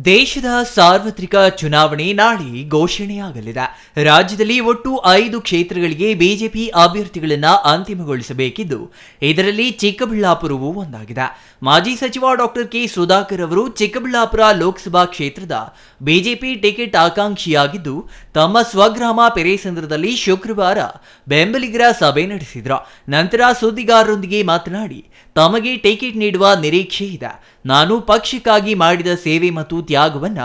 ದೇಶದ ಸಾರ್ವತ್ರಿಕ ಚುನಾವಣೆ ನಾಳೆ ಘೋಷಣೆಯಾಗಲಿದೆ. ರಾಜ್ಯದಲ್ಲಿ ಒಟ್ಟು 5 ಕ್ಷೇತ್ರಗಳಿಗೆ ಬಿಜೆಪಿ ಅಭ್ಯರ್ಥಿಗಳನ್ನು ಅಂತಿಮಗೊಳಿಸಬೇಕಿದ್ದು, ಇದರಲ್ಲಿ ಚಿಕ್ಕಬಳ್ಳಾಪುರವೂ ಒಂದಾಗಿದೆ. ಮಾಜಿ ಸಚಿವ ಡಾಕ್ಟರ್ ಕೆ ಸುಧಾಕರ್ ಅವರು ಚಿಕ್ಕಬಳ್ಳಾಪುರ ಲೋಕಸಭಾ ಕ್ಷೇತ್ರದ ಬಿಜೆಪಿ ಟಿಕೆಟ್ ಆಕಾಂಕ್ಷಿಯಾಗಿದ್ದು, ತಮ್ಮ ಸ್ವಗ್ರಾಮ ಪೆರೇಸಂದ್ರದಲ್ಲಿ ಶುಕ್ರವಾರ ಬೆಂಬಲಿಗರ ಸಭೆ ನಡೆಸಿದರು. ನಂತರ ಸುದ್ದಿಗಾರರೊಂದಿಗೆ ಮಾತನಾಡಿ, ತಮಗೆ ಟಿಕೆಟ್ ನೀಡುವ ನಿರೀಕ್ಷೆ ಇದೆ. ನಾನು ಪಕ್ಷಕ್ಕಾಗಿ ಮಾಡಿದ ಸೇವೆ ಮತ್ತು ತ್ಯಾಗವನ್ನ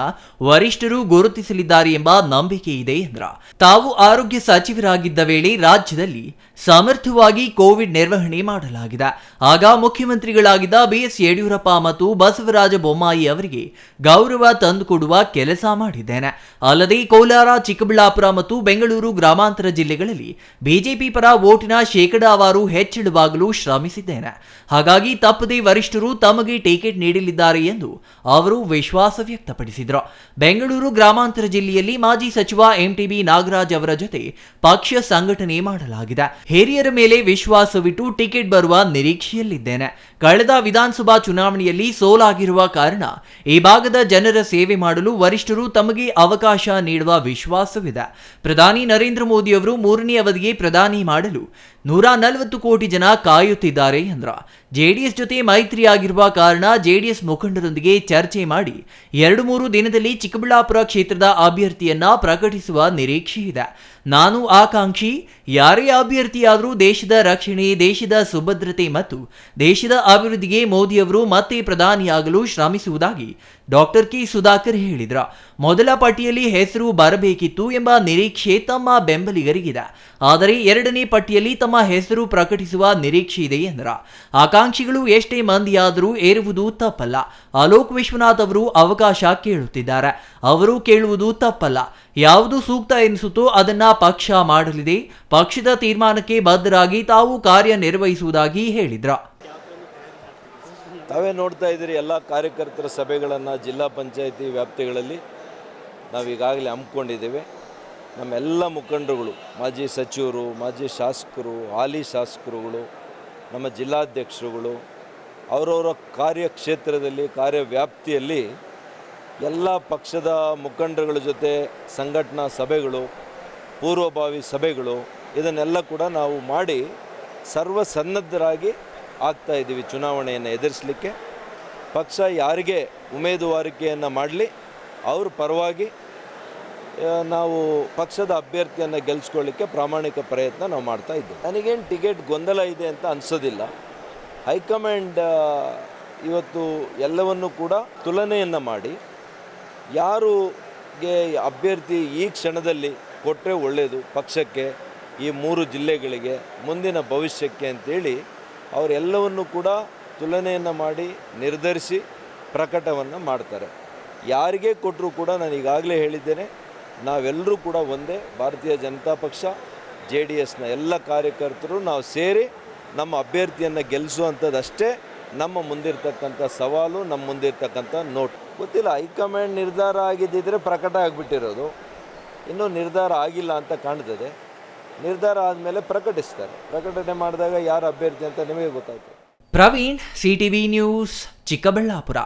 ವರಿಷ್ಠರು ಗುರುತಿಸಲಿದ್ದಾರೆ ಎಂಬ ನಂಬಿಕೆ ಇದೆ ಎಂದರು. ತಾವು ಆರೋಗ್ಯ ಸಚಿವರಾಗಿದ್ದ ವೇಳೆ ರಾಜ್ಯದಲ್ಲಿ ಸಮರ್ಥವಾಗಿ ಕೋವಿಡ್ ನಿರ್ವಹಣೆ ಮಾಡಲಾಗಿದೆ. ಆಗ ಮುಖ್ಯಮಂತ್ರಿಗಳಾಗಿದ್ದ ಬಿಎಸ್ ಯಡಿಯೂರಪ್ಪ ಮತ್ತು ಬಸವರಾಜ ಬೊಮ್ಮಾಯಿ ಅವರಿಗೆ ಗೌರವ ತಂದುಕೊಡುವ ಕೆಲಸ ಮಾಡಿದ್ದೇನೆ. ಅಲ್ಲದೆ ಕೋಲಾರ, ಚಿಕ್ಕಬಳ್ಳಾಪುರ ಮತ್ತು ಬೆಂಗಳೂರು ಗ್ರಾಮಾಂತರ ಜಿಲ್ಲೆಗಳಲ್ಲಿ ಬಿಜೆಪಿ ಪರ ವೋಟಿನ ಶೇಕಡಾವಾರು ಹೆಚ್ಚಳವಾಗಲು ಶ್ರಮಿಸಿದ್ದೇನೆ. ಹಾಗಾಗಿ ತಪ್ಪದೇ ವರಿಷ್ಠರು ತಮಗೆ ಟಿಕೆಟ್ ನೀಡಲಿದ್ದಾರೆ ಎಂದು ಅವರು ವಿಶ್ವಾಸ ವ್ಯಕ್ತಪಡಿಸಿದರು. ಬೆಂಗಳೂರು ಗ್ರಾಮಾಂತರ ಜಿಲ್ಲೆಯಲ್ಲಿ ಮಾಜಿ ಸಚಿವ ಎಂಟಿಬಿ ನಾಗರಾಜ್ ಅವರ ಜೊತೆ ಪಕ್ಷ ಸಂಘಟನೆ ಮಾಡಲಾಗಿದೆ. ಹಿರಿಯರ ಮೇಲೆ ವಿಶ್ವಾಸವಿಟ್ಟು ಟಿಕೆಟ್ ಬರುವ ನಿರೀಕ್ಷೆಯಲ್ಲಿದ್ದೇನೆ. ಕಳೆದ ವಿಧಾನಸಭಾ ಚುನಾವಣೆಯಲ್ಲಿ ಸೋಲಾಗಿರುವ ಕಾರಣ ಈ ಭಾಗದ ಜನರ ಸೇವೆ ಮಾಡಲು ವರಿಷ್ಠರು ತಮಗೆ ಅವಕಾಶ ನೀಡುವ ವಿಶ್ವಾಸವಿದೆ. ಪ್ರಧಾನಿ ನರೇಂದ್ರ ಮೋದಿ ಅವರು 3ನೇ ಅವಧಿಗೆ ಪ್ರಧಾನಿ ಮಾಡಲು 140 ಕೋಟಿ ಜನ ಕಾಯುತ್ತಿದ್ದಾರೆ ಎಂದರು. ಜೆಡಿಎಸ್ ಜೊತೆ ಮೈತ್ರಿಯಾಗಿರುವ ಕಾರಣ ಜೆಡಿಎಸ್ ಮುಖಂಡರೊಂದಿಗೆ ಚರ್ಚೆ ಮಾಡಿ 2-3 ದಿನದಲ್ಲಿ ಚಿಕ್ಕಬಳ್ಳಾಪುರ ಕ್ಷೇತ್ರದ ಅಭ್ಯರ್ಥಿಯನ್ನ ಪ್ರಕಟಿಸುವ ನಿರೀಕ್ಷೆ ಇದೆ. ನಾನು ಆಕಾಂಕ್ಷಿ. ಯಾರೇ ಅಭ್ಯರ್ಥಿಯಾದರೂ ದೇಶದ ರಕ್ಷಣೆ, ದೇಶದ ಸುಭದ್ರತೆ ಮತ್ತು ದೇಶದ ಅಭಿವೃದ್ಧಿಗೆ ಮೋದಿಯವರು ಮತ್ತೆ ಪ್ರಧಾನಿಯಾಗಲು ಶ್ರಮಿಸುವುದಾಗಿ ಡಾಕ್ಟರ್ ಕೆ ಸುಧಾಕರ್ ಹೇಳಿದರು. ಮೊದಲ ಪಟ್ಟಿಯಲ್ಲಿ ಹೆಸರು ಬರಬೇಕಿತ್ತು ಎಂಬ ನಿರೀಕ್ಷೆ ತಮ್ಮ ಬೆಂಬಲಿಗರಿಗಿದೆ. ಆದರೆ 2ನೇ ಪಟ್ಟಿಯಲ್ಲಿ ತಮ್ಮ ಹೆಸರು ಪ್ರಕಟಿಸುವ ನಿರೀಕ್ಷೆ ಇದೆ ಎಂದರು. ಆಕಾಂಕ್ಷಿಗಳು ಎಷ್ಟೇ ಮಂದಿಯಾದರೂ ಏರುವುದು ತಪ್ಪಲ್ಲ. ಅಲೋಕ್ ವಿಶ್ವನಾಥ್ ಅವರು ಅವಕಾಶ ಕೇಳುತ್ತಿದ್ದಾರೆ. ಅವರು ಕೇಳುವುದು ತಪ್ಪಲ್ಲ. ಯಾವುದು ಸೂಕ್ತ ಎನಿಸುತ್ತೋ ಅದನ್ನ ಪಕ್ಷ ಮಾಡಲಿದೆ. ಪಕ್ಷದ ತೀರ್ಮಾನಕ್ಕೆ ಬದ್ಧರಾಗಿ ತಾವು ಕಾರ್ಯನಿರ್ವಹಿಸುವುದಾಗಿ ಹೇಳಿದ್ರು. ತಾವೇ ನೋಡ್ತಾ ಇದ್ದೀರಿ, ಎಲ್ಲ ಕಾರ್ಯಕರ್ತರ ಸಭೆಗಳನ್ನು ಜಿಲ್ಲಾ ಪಂಚಾಯಿತಿ ವ್ಯಾಪ್ತಿಗಳಲ್ಲಿ ನಾವು ಈಗಾಗಲೇ ಹಮ್ಮಿಕೊಂಡಿದ್ದೇವೆ. ನಮ್ಮೆಲ್ಲ ಮುಖಂಡರುಗಳು, ಮಾಜಿ ಸಚಿವರು, ಮಾಜಿ ಶಾಸಕರು, ಹಾಲಿ ಶಾಸಕರುಗಳು, ನಮ್ಮ ಜಿಲ್ಲಾಧ್ಯಕ್ಷರುಗಳು ಅವರವರ ಕಾರ್ಯಕ್ಷೇತ್ರದಲ್ಲಿ, ಕಾರ್ಯವ್ಯಾಪ್ತಿಯಲ್ಲಿ ಎಲ್ಲ ಪಕ್ಷದ ಮುಖಂಡರುಗಳ ಜೊತೆ ಸಂಘಟನಾ ಸಭೆಗಳು, ಪೂರ್ವಭಾವಿ ಸಭೆಗಳು ಇದನ್ನೆಲ್ಲ ಕೂಡ ನಾವು ಮಾಡಿ ಸರ್ವಸನ್ನದ್ಧರಾಗಿ ಆಗ್ತಾ ಇದ್ದೀವಿ. ಚುನಾವಣೆಯನ್ನು ಎದುರಿಸಲಿಕ್ಕೆ ಪಕ್ಷ ಯಾರಿಗೆ ಉಮೇದುವಾರಿಕೆಯನ್ನು ಮಾಡಲಿ ಅವ್ರ ಪರವಾಗಿ ನಾವು ಪಕ್ಷದ ಅಭ್ಯರ್ಥಿಯನ್ನು ಗೆಲ್ಲಿಸ್ಕೊಳ್ಳಿಕ್ಕೆ ಪ್ರಾಮಾಣಿಕ ಪ್ರಯತ್ನ ನಾವು ಮಾಡ್ತಾ ಇದ್ದೀವಿ. ನನಗೇನು ಟಿಕೆಟ್ ಗೊಂದಲ ಇದೆ ಅಂತ ಅನಿಸೋದಿಲ್ಲ. ಹೈಕಮಾಂಡ್ ಇವತ್ತು ಎಲ್ಲವನ್ನು ಕೂಡ ತುಲನೆಯನ್ನು ಮಾಡಿ ಯಾರಿಗೆ ಅಭ್ಯರ್ಥಿ ಈ ಕ್ಷಣದಲ್ಲಿ ಕೊಟ್ಟರೆ ಒಳ್ಳೆಯದು ಪಕ್ಷಕ್ಕೆ, ಈ 3 ಜಿಲ್ಲೆಗಳಿಗೆ, ಮುಂದಿನ ಭವಿಷ್ಯಕ್ಕೆ ಅಂತೇಳಿ ಅವರೆಲ್ಲವನ್ನು ಕೂಡ ತುಲನೆಯನ್ನು ಮಾಡಿ ನಿರ್ಧರಿಸಿ ಪ್ರಕಟವನ್ನು ಮಾಡ್ತಾರೆ. ಯಾರಿಗೇ ಕೊಟ್ಟರೂ ಕೂಡ ನಾನು ಈಗಾಗಲೇ ಹೇಳಿದ್ದೇನೆ, ನಾವೆಲ್ಲರೂ ಕೂಡ ಒಂದೇ. ಭಾರತೀಯ ಜನತಾ ಪಕ್ಷ, JDSನ ಎಲ್ಲ ಕಾರ್ಯಕರ್ತರು ನಾವು ಸೇರಿ ನಮ್ಮ ಅಭ್ಯರ್ಥಿಯನ್ನು ಗೆಲ್ಲಿಸುವಂಥದ್ದಷ್ಟೇ ನಮ್ಮ ಮುಂದಿರ್ತಕ್ಕಂಥ ಸವಾಲು, ನಮ್ಮ ಮುಂದಿರ್ತಕ್ಕಂಥ ನೋಟ್. ಗೊತ್ತಿಲ್ಲ, ಹೈಕಮಾಂಡ್ ನಿರ್ಧಾರ ಆಗಿದ್ದಿದ್ರೆ ಪ್ರಕಟ ಆಗಿಬಿಟ್ಟಿರೋದು. ಇನ್ನೂ ನಿರ್ಧಾರ ಆಗಿಲ್ಲ ಅಂತ ಕಾಣ್ತದೆ. ನಿರ್ಧಾರ ಆದಮೇಲೆ ಪ್ರಕಟಿಸ್ತಾರೆ. ಪ್ರಕಟಣೆ ಮಾಡಿದಾಗ ಯಾರು ಅಭ್ಯರ್ಥಿ ಅಂತ ನಿಮಗೆ ಗೊತ್ತಾಯ್ತು. Praveen, CTV news, Chikkaballapur.